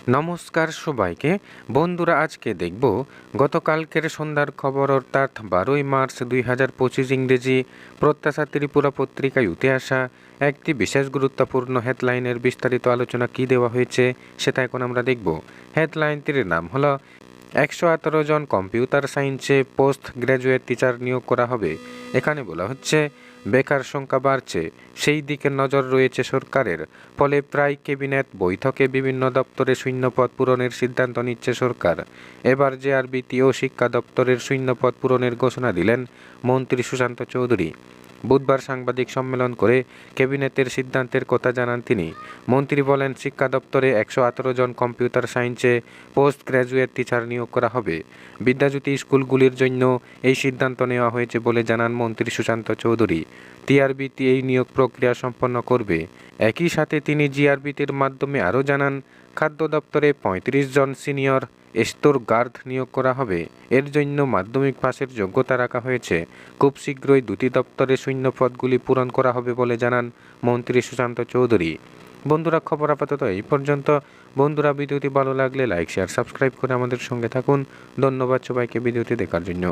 নমস্কার সবাইকে। বন্ধুরা, আজকে দেখব গতকালকের সন্ধ্যার খবর, অর্থাৎ 12ই মার্চ 2025 ইংরেজি প্রত্যাশা ত্রিপুরা পত্রিকায় উঠে আসা একটি বিশেষ গুরুত্বপূর্ণ হেডলাইনের বিস্তারিত আলোচনা কি দেওয়া হয়েছে সেটা এখন আমরা দেখব। হেডলাইনটির নাম হলো 118 জন কম্পিউটার সায়েন্সে পোস্ট গ্র্যাজুয়েট টিচার নিয়োগ করা হবে। এখানে বলা হচ্ছে বেকার সংখ্যা বাড়ছে, সেই দিকে নজর রয়েছে সরকারের। ফলে প্রায় ক্যাবিনেট বৈঠকে বিভিন্ন দপ্তরে শূন্যপদ পূরণের সিদ্ধান্ত নিচ্ছে সরকার। এবার জেআরবিটি ও শিক্ষা দপ্তরের শূন্যপদ পূরণের ঘোষণা দিলেন মন্ত্রী সুশান্ত চৌধুরী। বুধবার সাংবাদিক সম্মেলন করে ক্যাবিনেটের সিদ্ধান্তের কথা জানান তিনি। মন্ত্রী বলেন, শিক্ষা দপ্তরে 118 জন কম্পিউটার সায়েন্সে পোস্ট গ্র্যাজুয়েট টিচার নিয়োগ করা হবে। বিদ্যাজ্যোতি স্কুলগুলির জন্য এই সিদ্ধান্ত নেওয়া হয়েছে বলে জানান মন্ত্রী সুশান্ত চৌধুরী। টিআরবিটি এই নিয়োগ প্রক্রিয়া সম্পন্ন করবে। একই সাথে তিনি জিআরবিটির মাধ্যমে আরও জানান, খাদ্য দপ্তরে 35 জন সিনিয়র স্তর গার্ড নিয়োগ করা হবে। এর জন্য মাধ্যমিক পাশের যোগ্যতা রাখা হয়েছে। খুব শীঘ্রই দুটি দপ্তরে শূন্য পদগুলি পূরণ করা হবে বলে জানান মন্ত্রী সুশান্ত চৌধুরী। বন্ধুরা, খবর আপাতত এই পর্যন্ত। বন্ধুরা, ভিডিওটি ভালো লাগলে লাইক, শেয়ার, সাবস্ক্রাইব করে আমাদের সঙ্গে থাকুন। ধন্যবাদ সবাইকে ভিডিওটি দেখার জন্য।